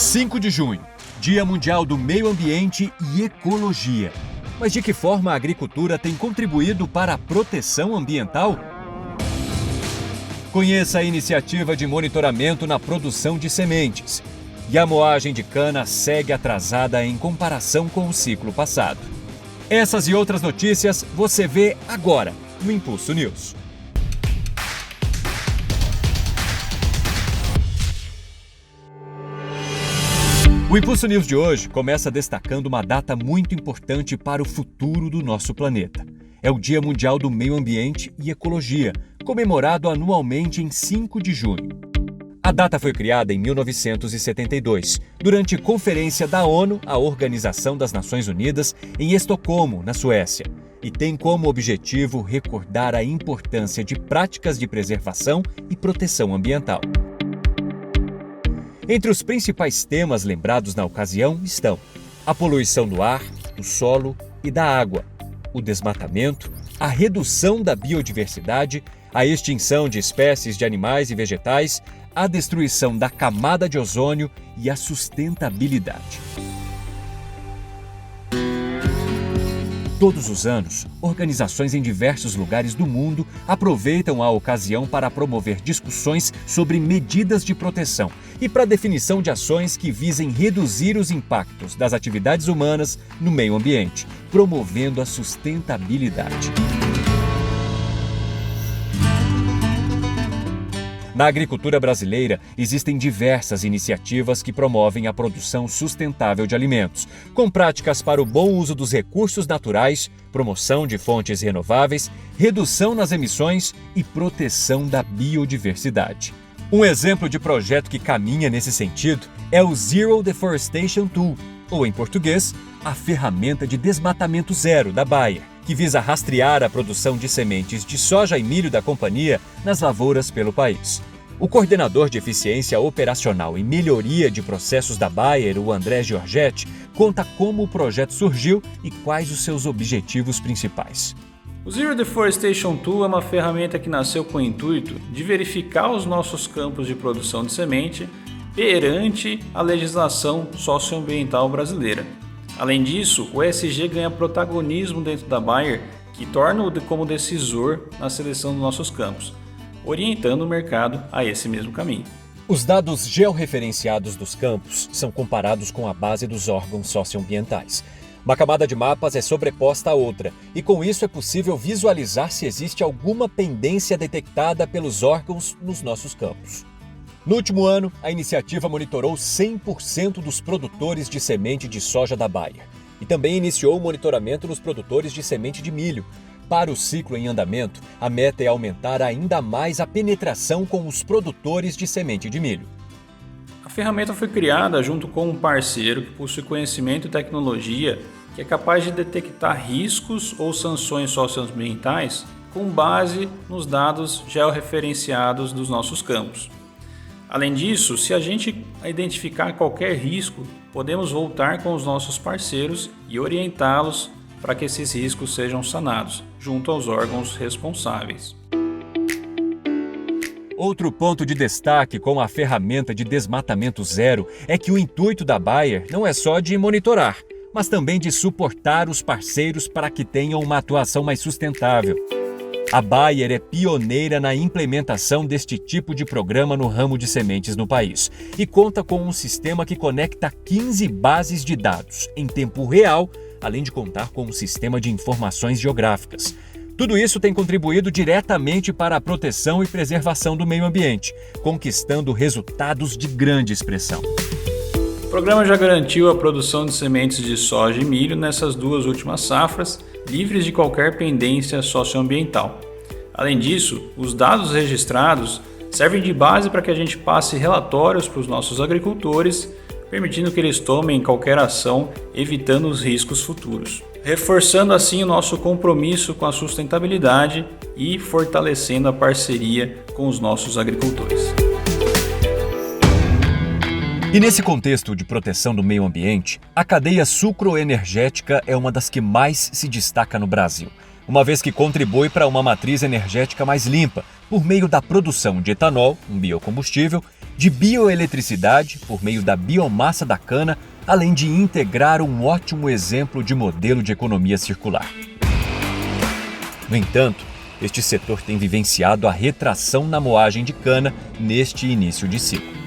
5 de junho, Dia Mundial do Meio Ambiente e Ecologia. Mas de que forma a agricultura tem contribuído para a proteção ambiental? Conheça a iniciativa de monitoramento na produção de sementes. E a moagem de cana segue atrasada em comparação com o ciclo passado. Essas e outras notícias você vê agora no Impulso News. O Impulso News de hoje começa destacando uma data muito importante para o futuro do nosso planeta. É o Dia Mundial do Meio Ambiente e Ecologia, comemorado anualmente em 5 de junho. A data foi criada em 1972, durante Conferência da ONU, a Organização das Nações Unidas, em Estocolmo, na Suécia, e tem como objetivo recordar a importância de práticas de preservação e proteção ambiental. Entre os principais temas lembrados na ocasião estão a poluição do ar, do solo e da água, o desmatamento, a redução da biodiversidade, a extinção de espécies de animais e vegetais, a destruição da camada de ozônio e a sustentabilidade. Todos os anos, organizações em diversos lugares do mundo aproveitam a ocasião para promover discussões sobre medidas de proteção e para a definição de ações que visem reduzir os impactos das atividades humanas no meio ambiente, promovendo a sustentabilidade. Na agricultura brasileira, existem diversas iniciativas que promovem a produção sustentável de alimentos, com práticas para o bom uso dos recursos naturais, promoção de fontes renováveis, redução nas emissões e proteção da biodiversidade. Um exemplo de projeto que caminha nesse sentido é o Zero Deforestation Tool, ou em português, a ferramenta de desmatamento zero da Bayer, que visa rastrear a produção de sementes de soja e milho da companhia nas lavouras pelo país. O coordenador de eficiência operacional e melhoria de processos da Bayer, o André Giorgetti, conta como o projeto surgiu e quais os seus objetivos principais. O Zero Deforestation Tool é uma ferramenta que nasceu com o intuito de verificar os nossos campos de produção de semente perante a legislação socioambiental brasileira. Além disso, o ESG ganha protagonismo dentro da Bayer, que torna-o como decisor na seleção dos nossos campos, orientando o mercado a esse mesmo caminho. Os dados georreferenciados dos campos são comparados com a base dos órgãos socioambientais. Uma camada de mapas é sobreposta à outra, e com isso é possível visualizar se existe alguma pendência detectada pelos órgãos nos nossos campos. No último ano, a iniciativa monitorou 100% dos produtores de semente de soja da Bayer e também iniciou o monitoramento nos produtores de semente de milho. Para o ciclo em andamento, a meta é aumentar ainda mais a penetração com os produtores de semente de milho. A ferramenta foi criada junto com um parceiro que possui conhecimento e tecnologia que é capaz de detectar riscos ou sanções socioambientais com base nos dados georreferenciados dos nossos campos. Além disso, se a gente identificar qualquer risco, podemos voltar com os nossos parceiros e orientá-los para que esses riscos sejam sanados, junto aos órgãos responsáveis. Outro ponto de destaque com a ferramenta de desmatamento zero é que o intuito da Bayer não é só de monitorar, mas também de suportar os parceiros para que tenham uma atuação mais sustentável. A Bayer é pioneira na implementação deste tipo de programa no ramo de sementes no país e conta com um sistema que conecta 15 bases de dados em tempo real, além de contar com um sistema de informações geográficas. Tudo isso tem contribuído diretamente para a proteção e preservação do meio ambiente, conquistando resultados de grande expressão. O programa já garantiu a produção de sementes de soja e milho nessas duas últimas safras, livres de qualquer pendência socioambiental. Além disso, os dados registrados servem de base para que a gente passe relatórios para os nossos agricultores, permitindo que eles tomem qualquer ação, evitando os riscos futuros, reforçando assim o nosso compromisso com a sustentabilidade e fortalecendo a parceria com os nossos agricultores. E nesse contexto de proteção do meio ambiente, a cadeia sucroenergética é uma das que mais se destaca no Brasil. uma vez que contribui para uma matriz energética mais limpa, por meio da produção de etanol, um biocombustível, de bioeletricidade, por meio da biomassa da cana, além de integrar um ótimo exemplo de modelo de economia circular. No entanto, este setor tem vivenciado a retração na moagem de cana neste início de ciclo.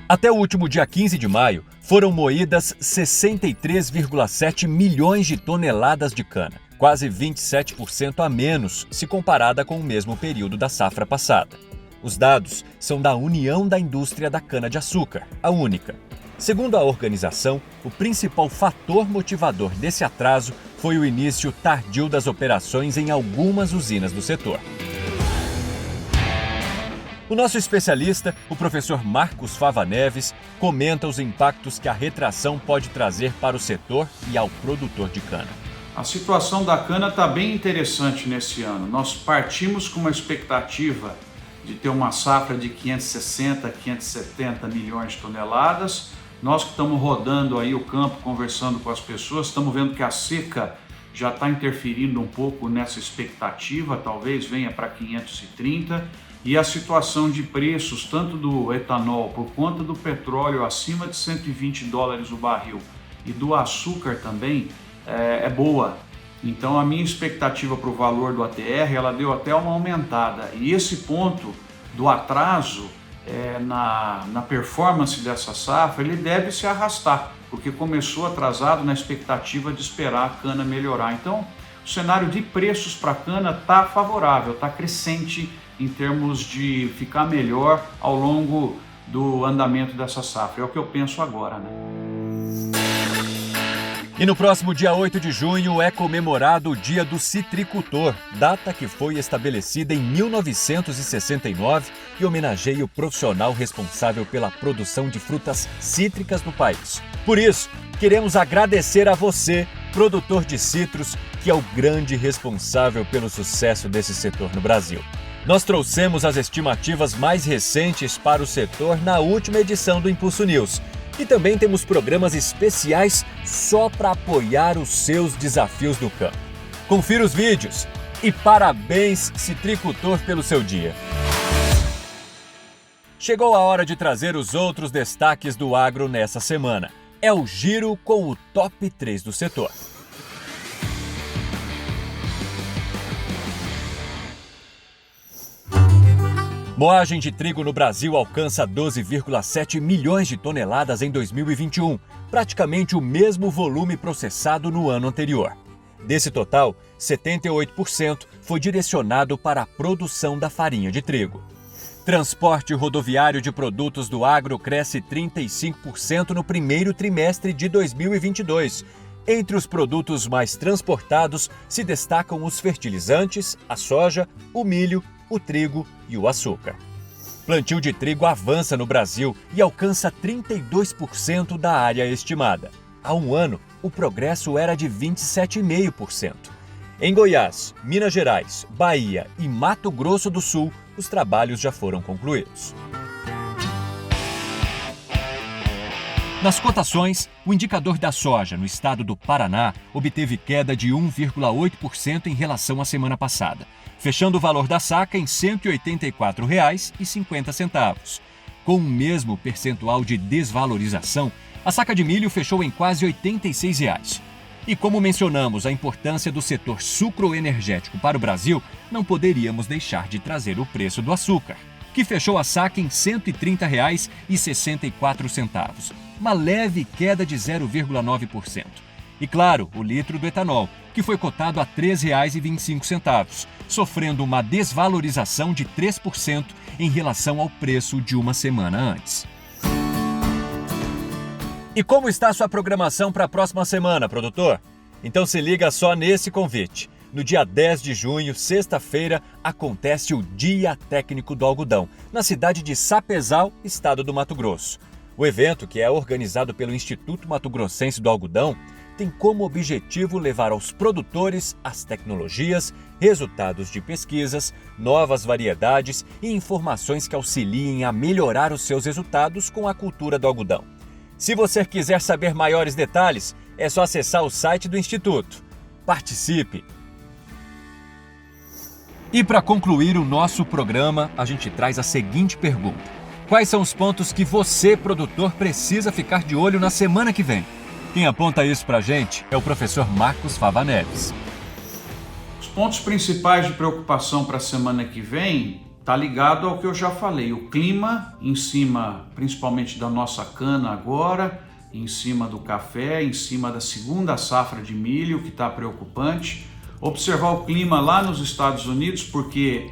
Até o último dia 15 de maio, foram moídas 63,7 milhões de toneladas de cana, quase 27% a menos se comparada com o mesmo período da safra passada. Os dados são da União da Indústria da Cana-de-Açúcar, a única. Segundo a organização, o principal fator motivador desse atraso foi o início tardio das operações em algumas usinas do setor. O nosso especialista, o professor Marcos Fava Neves, comenta os impactos que a retração pode trazer para o setor e ao produtor de cana. A situação da cana está bem interessante nesse ano. Nós partimos com uma expectativa de ter uma safra de 560, 570 milhões de toneladas. Nós que estamos rodando aí o campo, conversando com as pessoas, estamos vendo que a seca já está interferindo um pouco nessa expectativa, talvez venha para 530. E a situação de preços, tanto do etanol por conta do petróleo acima de $120 o barril e do açúcar também, é boa. Então a minha expectativa para o valor do ATR, ela deu até uma aumentada. E esse ponto do atraso na performance dessa safra, ele deve se arrastar, porque começou atrasado na expectativa de esperar a cana melhorar. Então o cenário de preços para a cana está favorável, está crescente em termos de ficar melhor ao longo do andamento dessa safra. É o que eu penso agora, né? E no próximo dia 8 de junho é comemorado o Dia do Citricultor, data que foi estabelecida em 1969 e homenageia o profissional responsável pela produção de frutas cítricas no país. Por isso, queremos agradecer a você, produtor de citros, que é o grande responsável pelo sucesso desse setor no Brasil. Nós trouxemos as estimativas mais recentes para o setor na última edição do Impulso News. E também temos programas especiais só para apoiar os seus desafios no campo. Confira os vídeos e parabéns, citricultor, pelo seu dia. Chegou a hora de trazer os outros destaques do agro nessa semana. É o giro com o top 3 do setor. Moagem de trigo no Brasil alcança 12,7 milhões de toneladas em 2021, praticamente o mesmo volume processado no ano anterior. Desse total, 78% foi direcionado para a produção da farinha de trigo. Transporte rodoviário de produtos do agro cresce 35% no primeiro trimestre de 2022. Entre os produtos mais transportados se destacam os fertilizantes, a soja, o milho, o trigo e o açúcar. Plantio de trigo avança no Brasil e alcança 32% da área estimada. Há um ano, o progresso era de 27,5%. Em Goiás, Minas Gerais, Bahia e Mato Grosso do Sul, os trabalhos já foram concluídos. Nas cotações, o indicador da soja no estado do Paraná obteve queda de 1,8% em relação à semana passada, fechando o valor da saca em R$ 184,50. Com o mesmo percentual de desvalorização, a saca de milho fechou em quase R$ 86. E como mencionamos a importância do setor sucroenergético para o Brasil, não poderíamos deixar de trazer o preço do açúcar, que fechou a saca em R$ 130,64, uma leve queda de 0,9%. E claro, o litro do etanol, que foi cotado a R$ 3,25, sofrendo uma desvalorização de 3% em relação ao preço de uma semana antes. E como está a sua programação para a próxima semana, produtor? Então se liga só nesse convite. No dia 10 de junho, sexta-feira, acontece o Dia Técnico do Algodão, na cidade de Sapezal, estado do Mato Grosso. O evento, que é organizado pelo Instituto Mato Grossense do Algodão, tem como objetivo levar aos produtores as tecnologias, resultados de pesquisas, novas variedades e informações que auxiliem a melhorar os seus resultados com a cultura do algodão. Se você quiser saber maiores detalhes, é só acessar o site do Instituto. Participe! E para concluir o nosso programa, a gente traz a seguinte pergunta: quais são os pontos que você, produtor, precisa ficar de olho na semana que vem? Quem aponta isso para a gente é o professor Marcos Fava Neves. Os pontos principais de preocupação para a semana que vem está ligado ao que eu já falei. O clima, em cima principalmente da nossa cana agora, em cima do café, em cima da segunda safra de milho, que está preocupante. Observar o clima lá nos Estados Unidos, porque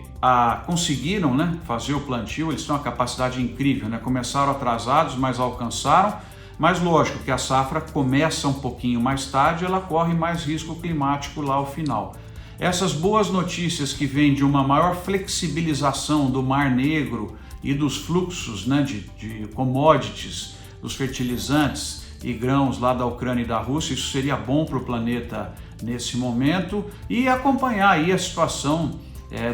conseguiram, fazer o plantio, eles têm uma capacidade incrível, começaram atrasados, mas alcançaram, mas lógico que a safra começa um pouquinho mais tarde, ela corre mais risco climático lá ao final. Essas boas notícias que vêm de uma maior flexibilização do Mar Negro e dos fluxos de commodities, dos fertilizantes e grãos lá da Ucrânia e da Rússia, isso seria bom para o planeta nesse momento, e acompanhar aí a situação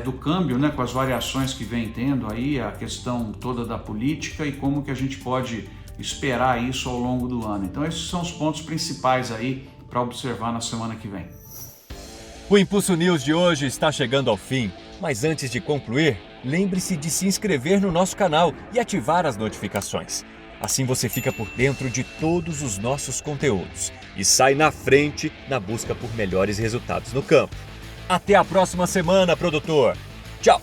do câmbio, com as variações que vem tendo aí, a questão toda da política e como que a gente pode esperar isso ao longo do ano. Então esses são os pontos principais aí para observar na semana que vem. O Impulso News de hoje está chegando ao fim, mas antes de concluir, lembre-se de se inscrever no nosso canal e ativar as notificações. Assim você fica por dentro de todos os nossos conteúdos e sai na frente na busca por melhores resultados no campo. Até a próxima semana, produtor! Tchau!